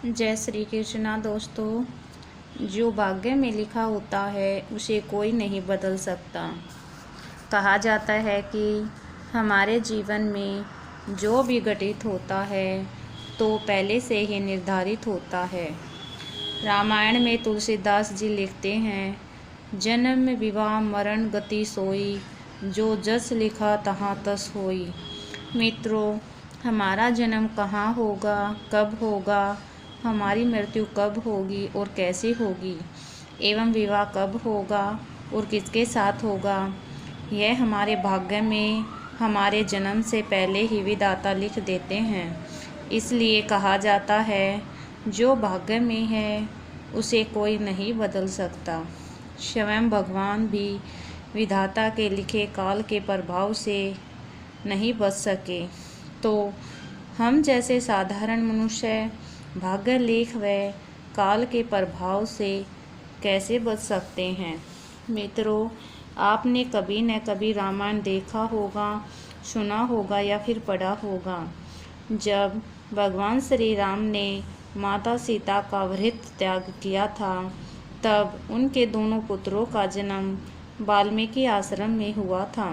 जय श्री कृष्णा दोस्तों। जो भाग्य में लिखा होता है उसे कोई नहीं बदल सकता। कहा जाता है कि हमारे जीवन में जो भी घटित होता है तो पहले से ही निर्धारित होता है। रामायण में तुलसीदास जी लिखते हैं, जन्म विवाह मरण गति सोई, जो जस लिखा तहाँ तस होई। मित्रों, हमारा जन्म कहाँ होगा, कब होगा, हमारी मृत्यु कब होगी और कैसे होगी, एवं विवाह कब होगा और किसके साथ होगा, यह हमारे भाग्य में हमारे जन्म से पहले ही विधाता लिख देते हैं। इसलिए कहा जाता है, जो भाग्य में है उसे कोई नहीं बदल सकता। स्वयं भगवान भी विधाता के लिखे काल के प्रभाव से नहीं बच सके, तो हम जैसे साधारण मनुष्य भाग्य लेख व काल के प्रभाव से कैसे बच सकते हैं। मित्रों, आपने कभी न कभी रामायण देखा होगा, सुना होगा या फिर पढ़ा होगा। जब भगवान श्री राम ने माता सीता का व्रत त्याग किया था, तब उनके दोनों पुत्रों का जन्म वाल्मीकि आश्रम में हुआ था।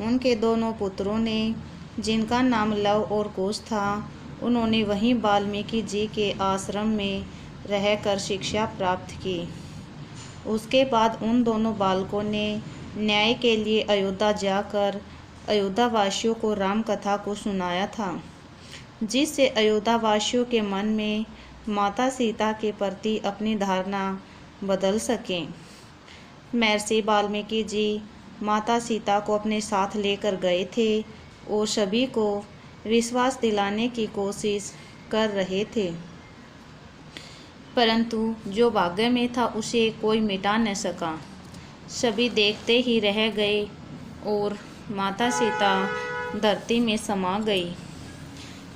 उनके दोनों पुत्रों ने, जिनका नाम लव और कुश था, उन्होंने वहीं वाल्मीकि जी के आश्रम में रहकर शिक्षा प्राप्त की। उसके बाद उन दोनों बालकों ने न्याय के लिए अयोध्या जाकर अयोध्यावासियों को राम कथा को सुनाया था, जिससे अयोध्यावासियों के मन में माता सीता के प्रति अपनी धारणा बदल सकें। महर्षि वाल्मीकि जी माता सीता को अपने साथ लेकर गए थे और सभी को विश्वास दिलाने की कोशिश कर रहे थे, परंतु जो भाग्य में था उसे कोई मिटा न सका। सभी देखते ही रह गए और माता सीता धरती में समा गई।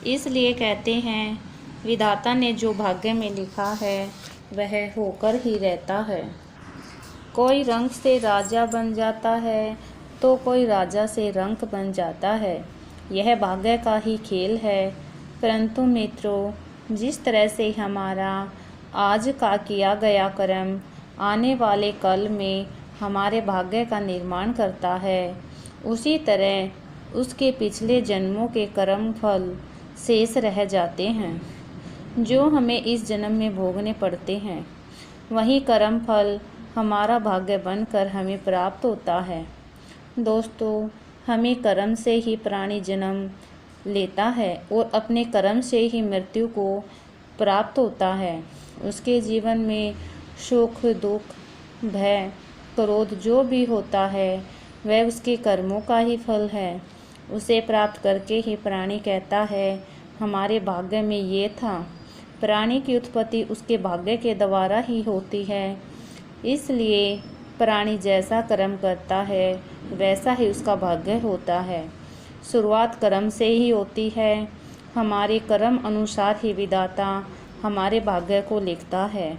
इसलिए कहते हैं, विधाता ने जो भाग्य में लिखा है वह होकर ही रहता है। कोई रंग से राजा बन जाता है तो कोई राजा से रंक बन जाता है। यह भाग्य का ही खेल है। परंतु मित्रों, जिस तरह से हमारा आज का किया गया कर्म आने वाले कल में हमारे भाग्य का निर्माण करता है, उसी तरह उसके पिछले जन्मों के कर्म फल शेष रह जाते हैं, जो हमें इस जन्म में भोगने पड़ते हैं। वही कर्म फल हमारा भाग्य बनकर हमें प्राप्त होता है। दोस्तों, हमें कर्म से ही प्राणी जन्म लेता है और अपने कर्म से ही मृत्यु को प्राप्त होता है। उसके जीवन में सुख दुख भय क्रोध जो भी होता है वह उसके कर्मों का ही फल है। उसे प्राप्त करके ही प्राणी कहता है, हमारे भाग्य में ये था। प्राणी की उत्पत्ति उसके भाग्य के द्वारा ही होती है। इसलिए प्राणी जैसा कर्म करता है वैसा ही उसका भाग्य होता है। शुरुआत कर्म से ही होती है। हमारे कर्म अनुसार ही विधाता हमारे भाग्य को लिखता है,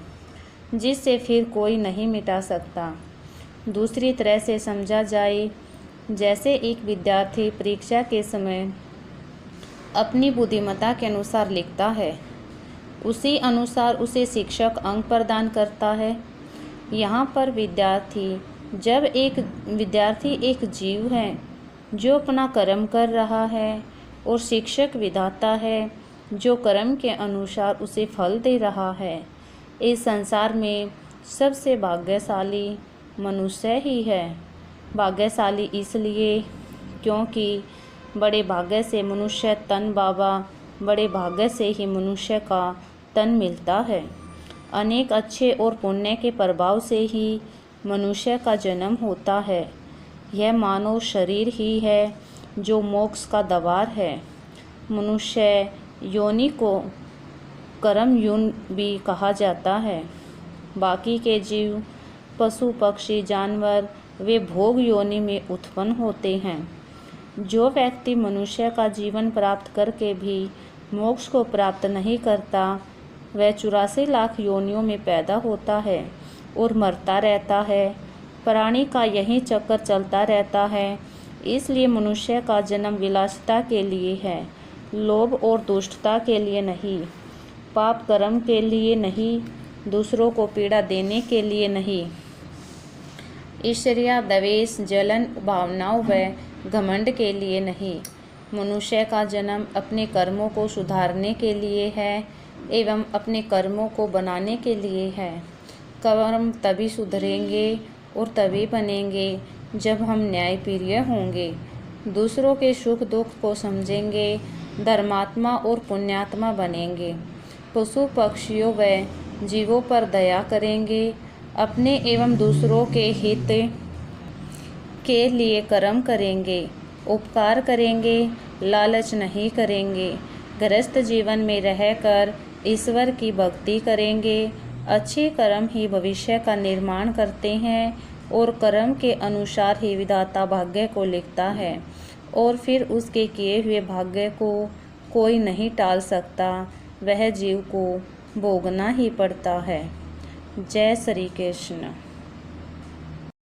जिससे फिर कोई नहीं मिटा सकता। दूसरी तरह से समझा जाए, जैसे एक विद्यार्थी परीक्षा के समय अपनी बुद्धिमत्ता के अनुसार लिखता है, उसी अनुसार उसे शिक्षक अंक प्रदान करता है। यहाँ पर विद्यार्थी एक जीव है जो अपना कर्म कर रहा है, और शिक्षक विधाता है जो कर्म के अनुसार उसे फल दे रहा है। इस संसार में सबसे भाग्यशाली मनुष्य ही है। भाग्यशाली इसलिए क्योंकि बड़े भाग्य से मनुष्य तन बाबा, बड़े भाग्य से ही मनुष्य का तन मिलता है। अनेक अच्छे और पुण्य के प्रभाव से ही मनुष्य का जन्म होता है। यह मानव शरीर ही है जो मोक्ष का द्वार है। मनुष्य योनि को कर्म योनि भी कहा जाता है। बाकी के जीव पशु पक्षी जानवर वे भोग योनि में उत्पन्न होते हैं। जो व्यक्ति मनुष्य का जीवन प्राप्त करके भी मोक्ष को प्राप्त नहीं करता, वह 84 लाख योनियों में पैदा होता है और मरता रहता है। प्राणी का यही चक्कर चलता रहता है। इसलिए मनुष्य का जन्म विलासिता के लिए है, लोभ और दुष्टता के लिए नहीं। पाप कर्म के लिए नहीं, दूसरों को पीड़ा देने के लिए नहीं। ईर्ष्या, द्वेष, जलन भावनाओं व घमंड के लिए नहीं। मनुष्य का जन्म अपने कर्मों को सुधारने के लिए है एवं अपने कर्मों को बनाने के लिए है। कर्म तभी सुधरेंगे और तभी बनेंगे जब हम न्यायप्रिय होंगे, दूसरों के सुख दुख को समझेंगे, धर्मात्मा और पुण्यात्मा बनेंगे, पशु पक्षियों व जीवों पर दया करेंगे, अपने एवं दूसरों के हित के लिए कर्म करेंगे, उपकार करेंगे, लालच नहीं करेंगे, गृहस्थ जीवन में रहकर ईश्वर की भक्ति करेंगे। अच्छे कर्म ही भविष्य का निर्माण करते हैं और कर्म के अनुसार ही विधाता भाग्य को लिखता है और फिर उसके किए हुए भाग्य को कोई नहीं टाल सकता, वह जीव को भोगना ही पड़ता है। जय श्री कृष्ण।